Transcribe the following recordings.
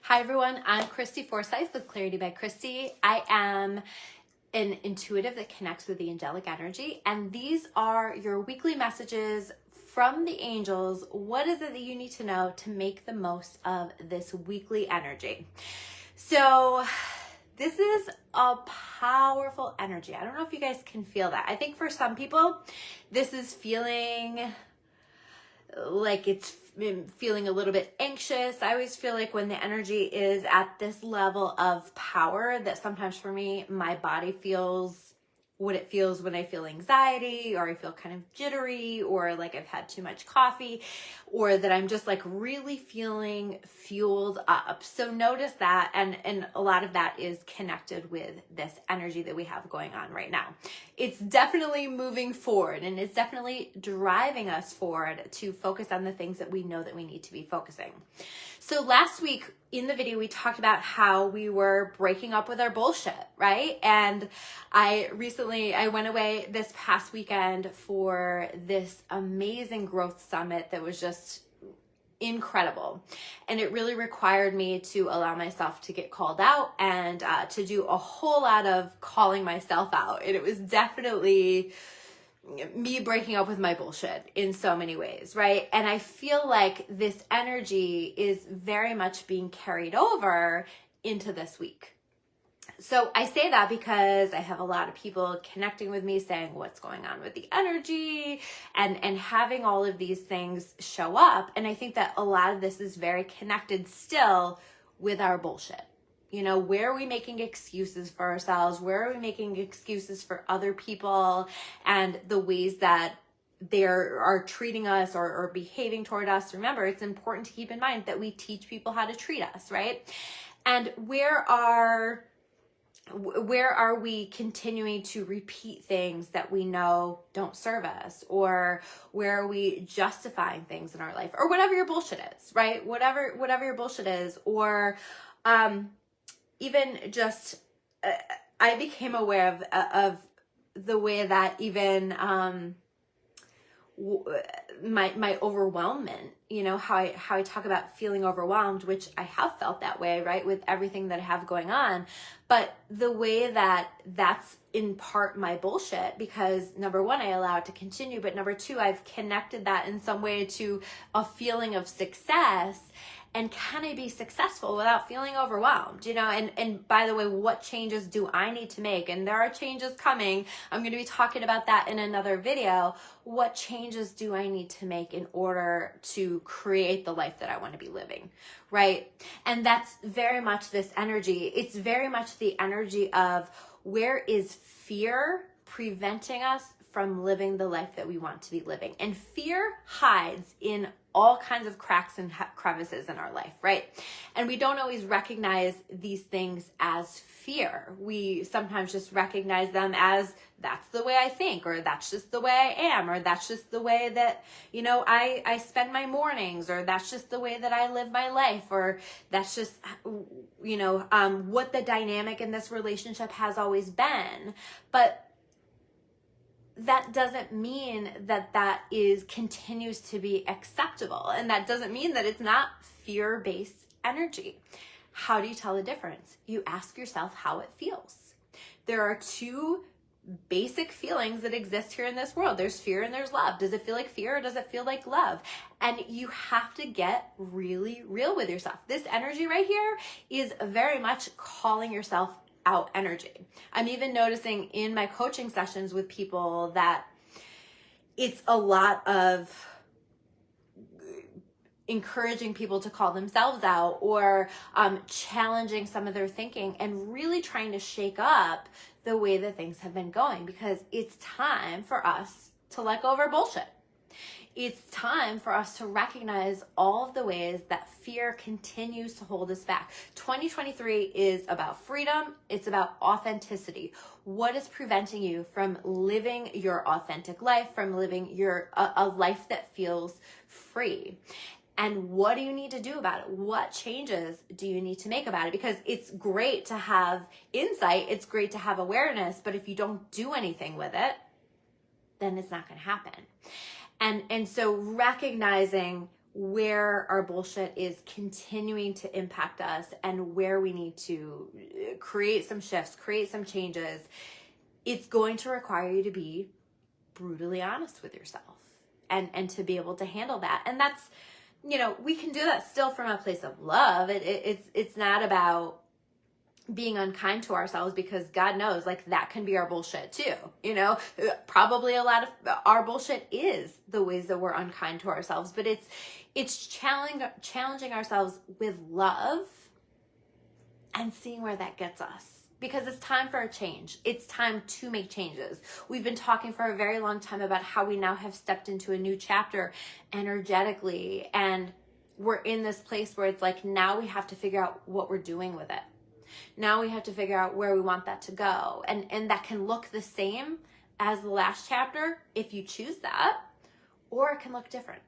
Hi everyone, I'm Christy Forsyth with Clarity by Christy. I am an intuitive that connects with the angelic energy, and these are your weekly messages from the angels. What is it that you need to know to make the most of this weekly energy? So this is a powerful energy. I don't know if you guys can feel that. I think for some people, this is feeling like it's feeling a little bit anxious. I always feel like when the energy is at this level of power, that sometimes for me, my body feels what it feels when I feel anxiety, or I feel kind of jittery, or like I've had too much coffee, or that I'm just like really feeling fueled up. So notice that, and a lot of that is connected with this energy that we have going on right now. It's definitely moving forward, and it's definitely driving us forward to focus on the things that we know that we need to be focusing. So last week in the video, we talked about how we were breaking up with our bullshit, right? And I went away this past weekend for this amazing growth summit that was just incredible. And it really required me to allow myself to get called out and to do a whole lot of calling myself out. And it was definitely me breaking up with my bullshit in so many ways, right? And I feel like this energy is very much being carried over into this week. So I say that because I have a lot of people connecting with me saying what's going on with the energy and having all of these things show up. And I think that a lot of this is very connected still with our bullshit. You know, where are we making excuses for ourselves? Where are we making excuses for other people and the ways that they are treating us or behaving toward us? Remember, it's important to keep in mind that we teach people how to treat us, right? And where are we continuing to repeat things that we know don't serve us? Or where are we justifying things in our life? Or whatever your bullshit is, right? Whatever your bullshit is. Or even just, I became aware of the way that even my overwhelmment, you know, how I talk about feeling overwhelmed, which I have felt that way, right, with everything that I have going on, but the way that that's in part my bullshit, because number one, I allow it to continue, but number two, I've connected that in some way to a feeling of success. And can I be successful without feeling overwhelmed? You know, and by the way, what changes do I need to make? And there are changes coming. I'm going to be talking about that in another video. What changes do I need to make in order to create the life that I want to be living, right? And that's very much this energy. It's very much the energy of where is fear preventing us from living the life that we want to be living. And fear hides in all kinds of cracks and crevices in our life, right? And we don't always recognize these things as fear. We sometimes just recognize them as that's the way I think, or that's just the way I am, or that's just the way that, you know, I spend my mornings, or that's just the way that I live my life, or that's just, you know, what the dynamic in this relationship has always been. But that doesn't mean that continues to be acceptable. And that doesn't mean that it's not fear-based energy. How do you tell the difference? You ask yourself how it feels. There are two basic feelings that exist here in this world. There's fear and there's love. Does it feel like fear, or does it feel like love? And you have to get really real with yourself. This energy right here is very much calling yourself out energy. I'm even noticing in my coaching sessions with people that it's a lot of encouraging people to call themselves out, or challenging some of their thinking and really trying to shake up the way that things have been going, because it's time for us to let go of our bullshit. It's time for us to recognize all of the ways that fear continues to hold us back. 2023 is about freedom. It's about authenticity. What is preventing you from living your authentic life, from living a life that feels free? And what do you need to do about it? What changes do you need to make about it? Because it's great to have insight. It's great to have awareness. But if you don't do anything with it, then it's not going to happen. And so recognizing where our bullshit is continuing to impact us and where we need to create some shifts, create some changes, it's going to require you to be brutally honest with yourself and to be able to handle that. And that's, you know, we can do that still from a place of love. It's not about being unkind to ourselves, because God knows, like, that can be our bullshit too. You know, probably a lot of our bullshit is the ways that we're unkind to ourselves, but it's challenging ourselves with love and seeing where that gets us. Because it's time for a change. It's time to make changes. We've been talking for a very long time about how we now have stepped into a new chapter energetically, and we're in this place where it's like, now we have to figure out what we're doing with it. Now we have to figure out where we want that to go. And that can look the same as the last chapter if you choose that, or it can look different.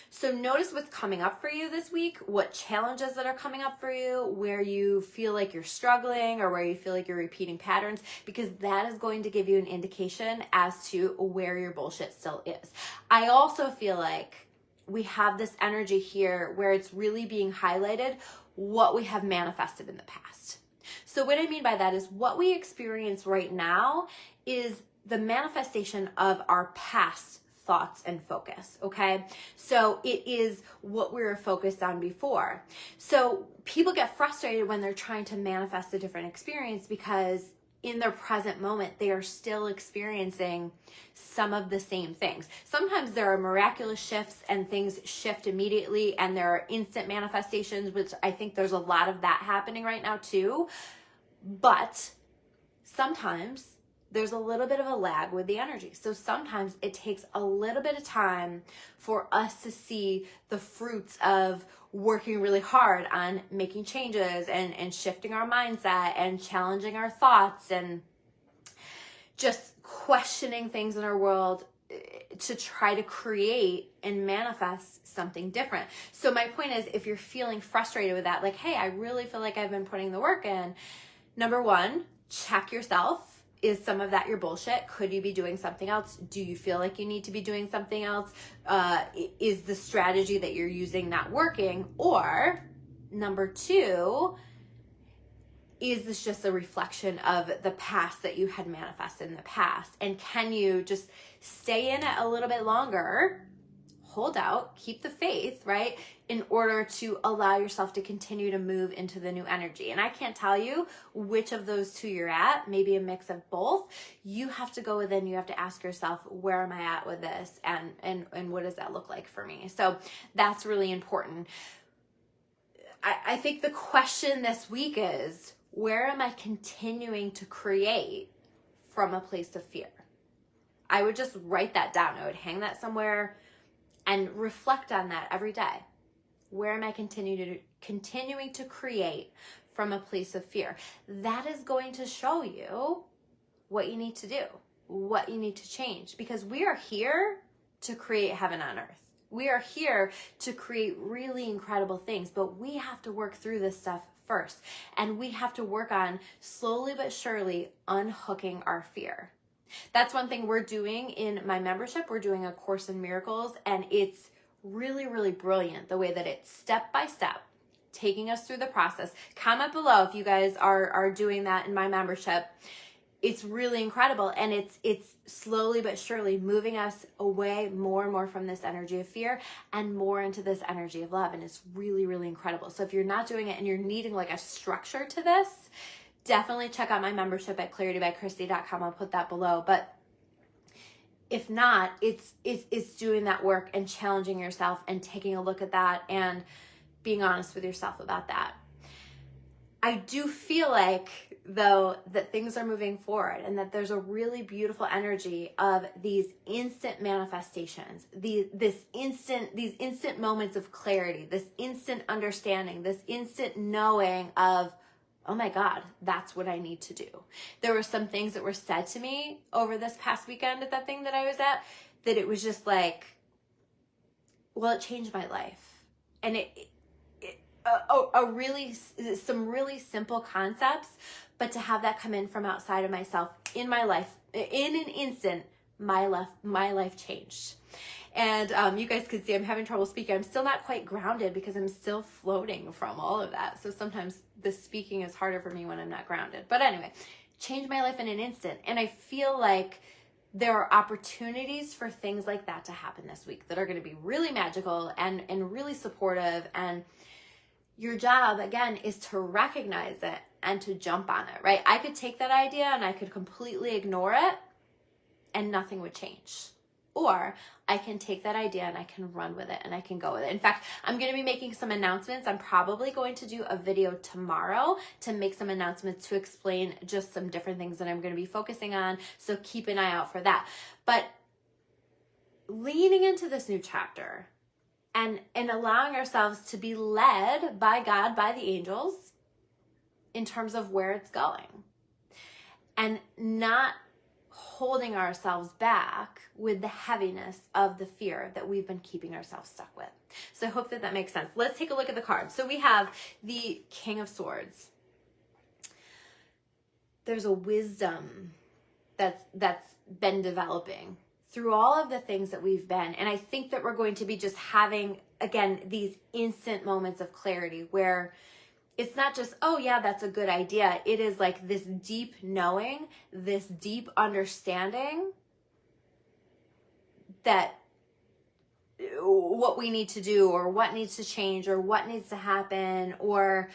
So notice what's coming up for you this week, what challenges that are coming up for you, where you feel like you're struggling or where you feel like you're repeating patterns, because that is going to give you an indication as to where your bullshit still is. I also feel like we have this energy here where it's really being highlighted what we have manifested in the past. So what I mean by that is what we experience right now is the manifestation of our past thoughts and focus, okay? So it is what we were focused on before. So people get frustrated when they're trying to manifest a different experience, because in their present moment, they are still experiencing some of the same things. Sometimes there are miraculous shifts and things shift immediately, and there are instant manifestations, which I think there's a lot of that happening right now too. But sometimes there's a little bit of a lag with the energy. So sometimes it takes a little bit of time for us to see the fruits of working really hard on making changes and shifting our mindset and challenging our thoughts and just questioning things in our world to try to create and manifest something different. So my point is, if you're feeling frustrated with that, like, hey, I really feel like I've been putting the work in, number one, check yourself. Is some of that your bullshit? Could you be doing something else? Do you feel like you need to be doing something else? Is the strategy that you're using not working? Or number two, is this just a reflection of the past that you had manifested in the past? And can you just stay in it a little bit longer, hold out, keep the faith, right? In order to allow yourself to continue to move into the new energy. And I can't tell you which of those two you're at, maybe a mix of both. You have to go within, you have to ask yourself, where am I at with this? And what does that look like for me? So that's really important. I think the question this week is, where am I continuing to create from a place of fear? I would just write that down. I would hang that somewhere and reflect on that every day. Where am I continuing to create from a place of fear? That is going to show you what you need to do, what you need to change, because we are here to create heaven on earth. We are here to create really incredible things, but we have to work through this stuff first. And we have to work on slowly but surely unhooking our fear. That's one thing we're doing in my membership. We're doing a Course in Miracles, and it's really, really brilliant the way that it's step by step, taking us through the process. Comment below if you guys are doing that in my membership. It's really incredible, and it's slowly but surely moving us away more and more from this energy of fear and more into this energy of love, and it's really, really incredible. So if you're not doing it and you're needing like a structure to this, definitely check out my membership at claritybychristy.com. I'll put that below. But if not, it's doing that work and challenging yourself and taking a look at that and being honest with yourself about that. I do feel like, though, that things are moving forward and that there's a really beautiful energy of these instant manifestations, these instant moments of clarity, this instant understanding, this instant knowing of, oh my God, that's what I need to do. There were some things that were said to me over this past weekend at that thing that I was at, that it was just like, well, it changed my life. And some really simple concepts, but to have that come in from outside of myself in my life, in an instant, my life changed. And you guys can see I'm having trouble speaking. I'm still not quite grounded because I'm still floating from all of that. So sometimes the speaking is harder for me when I'm not grounded. But anyway, changed my life in an instant. And I feel like there are opportunities for things like that to happen this week that are going to be really magical and really supportive. And your job, again, is to recognize it and to jump on it, right? I could take that idea and I could completely ignore it and nothing would change. Or I can take that idea and I can run with it and I can go with it. In fact, I'm going to be making some announcements. I'm probably going to do a video tomorrow to make some announcements to explain just some different things that I'm going to be focusing on. So keep an eye out for that. But leaning into this new chapter and allowing ourselves to be led by God, by the angels, in terms of where it's going. And not holding ourselves back with the heaviness of the fear that we've been keeping ourselves stuck with. So I hope that that makes sense. Let's take a look at the cards. So we have the King of Swords. There's a wisdom that's been developing through all of the things that we've been. And I think that we're going to be just having, again, these instant moments of clarity where it's not just, oh yeah, that's a good idea. It is like this deep knowing, this deep understanding that what we need to do or what needs to change or what needs to happen or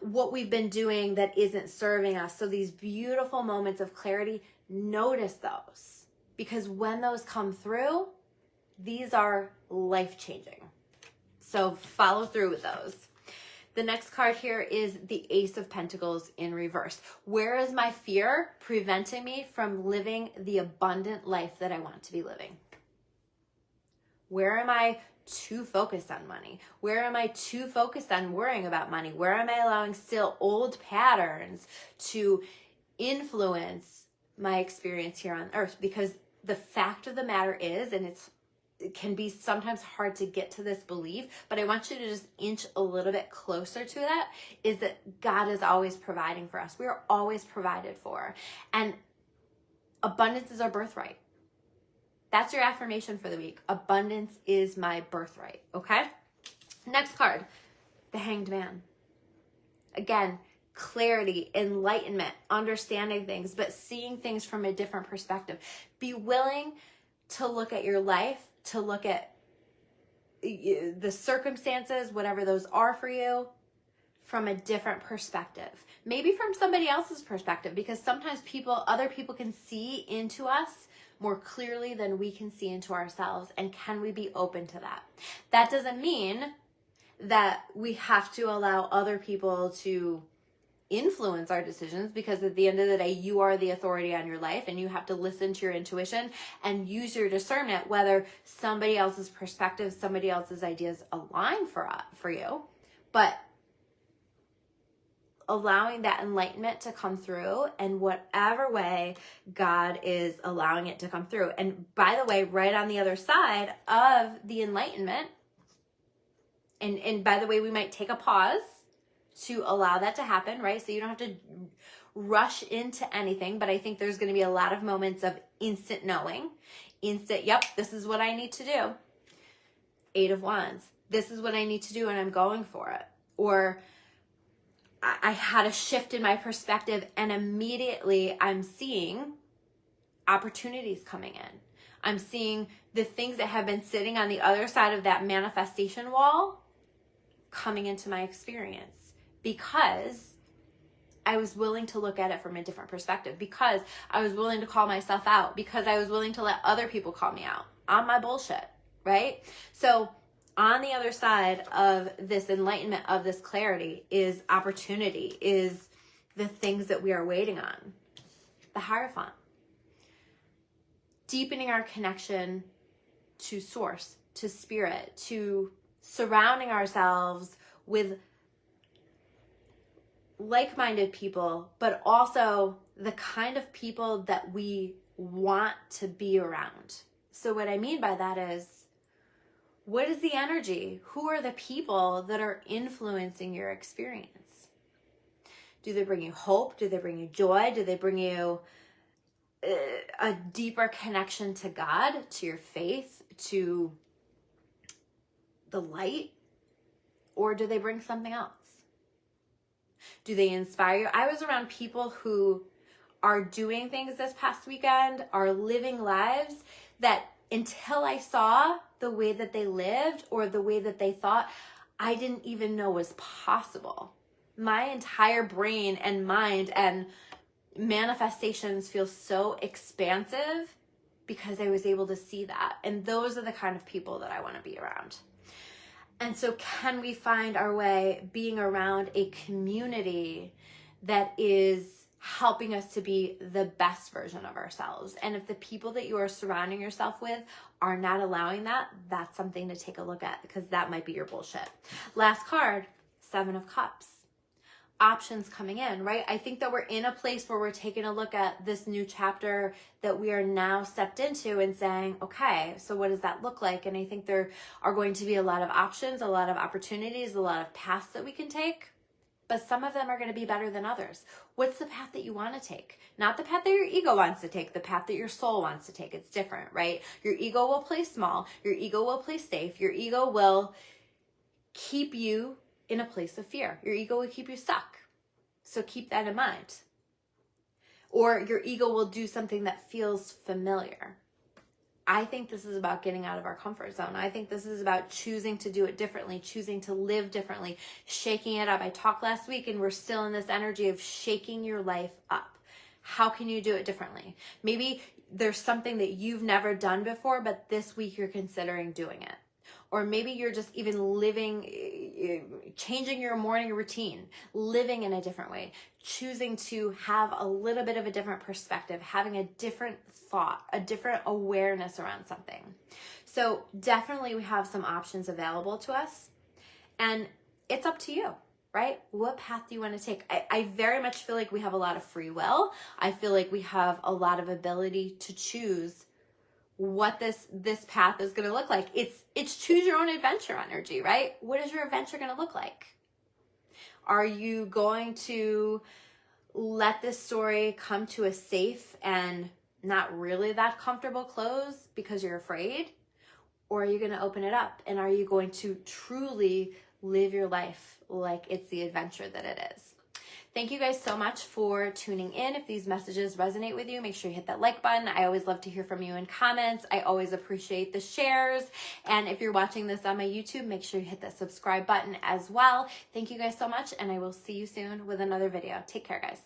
what we've been doing that isn't serving us. So these beautiful moments of clarity, notice those, because when those come through, these are life-changing. So follow through with those. The next card here is the Ace of Pentacles in reverse. Where is my fear preventing me from living the abundant life that I want to be living? Where am I too focused on money? Where am I too focused on worrying about money? Where am I allowing still old patterns to influence my experience here on earth? Because the fact of the matter is, and it can be sometimes hard to get to this belief, but I want you to just inch a little bit closer to that, is that God is always providing for us. We are always provided for. And abundance is our birthright. That's your affirmation for the week. Abundance is my birthright, okay? Next card, the Hanged Man. Again, clarity, enlightenment, understanding things, but seeing things from a different perspective. Be willing to look at your life, to look at the circumstances, whatever those are for you, from a different perspective. Maybe from somebody else's perspective, because sometimes other people can see into us more clearly than we can see into ourselves. And can we be open to that? That doesn't mean that we have to allow other people to influence our decisions, because at the end of the day, you are the authority on your life and you have to listen to your intuition and use your discernment, whether somebody else's perspective, somebody else's ideas align for you. But allowing that enlightenment to come through in whatever way God is allowing it to come through. And by the way, right on the other side of the enlightenment, and by the way, we might take a pause to allow that to happen, right? So you don't have to rush into anything, but I think there's going to be a lot of moments of instant knowing, yep, this is what I need to do. 8 of Wands, this is what I need to do and I'm going for it. Or I had a shift in my perspective and immediately I'm seeing opportunities coming in. I'm seeing the things that have been sitting on the other side of that manifestation wall coming into my experience, because I was willing to look at it from a different perspective, because I was willing to call myself out, because I was willing to let other people call me out on my bullshit, right? So on the other side of this enlightenment, of this clarity, is opportunity, is the things that we are waiting on. The Hierophant. Deepening our connection to source, to spirit, to surrounding ourselves with like-minded people, but also the kind of people that we want to be around. So what I mean by that is, what is the energy? Who are the people that are influencing your experience? Do they bring you hope? Do they bring you joy? Do they bring you a deeper connection to God, to your faith, to the light, or do they bring something else? Do they inspire you? I was around people who are doing things this past weekend, are living lives that until I saw the way that they lived or the way that they thought, I didn't even know was possible. My entire brain and mind and manifestations feel so expansive because I was able to see that. And those are the kind of people that I want to be around. And so can we find our way being around a community that is helping us to be the best version of ourselves? And if the people that you are surrounding yourself with are not allowing that, that's something to take a look at, because that might be your bullshit. Last card, 7 of Cups. Options coming in, right? I think that we're in a place where we're taking a look at this new chapter that we are now stepped into and saying, okay, so what does that look like? And I think there are going to be a lot of options, a lot of opportunities, a lot of paths that we can take, but some of them are going to be better than others. What's the path that you want to take? Not the path that your ego wants to take, the path that your soul wants to take. It's different, right? Your ego will play small. Your ego will play safe. Your ego will keep you in a place of fear. Your ego will keep you stuck. So keep that in mind. Or your ego will do something that feels familiar. I think this is about getting out of our comfort zone. I think this is about choosing to do it differently, choosing to live differently, shaking it up. I talked last week and we're still in this energy of shaking your life up. How can you do it differently? Maybe there's something that you've never done before, but this week you're considering doing it. Or maybe you're just even changing your morning routine, living in a different way, choosing to have a little bit of a different perspective, having a different thought, a different awareness around something. So definitely we have some options available to us, and it's up to you, right? What path do you want to take? I very much feel like we have a lot of free will. I feel like we have a lot of ability to choose what this path is going to look like. It's choose your own adventure energy, right? What is your adventure going to look like? Are you going to let this story come to a safe and not really that comfortable close because you're afraid? Or are you going to open it up, and are you going to truly live your life like it's the adventure that it is? Thank you guys so much for tuning in. If these messages resonate with you, make sure you hit that like button. I always love to hear from you in comments. I always appreciate the shares. And if you're watching this on my YouTube, make sure you hit that subscribe button as well. Thank you guys so much, and I will see you soon with another video. Take care, guys.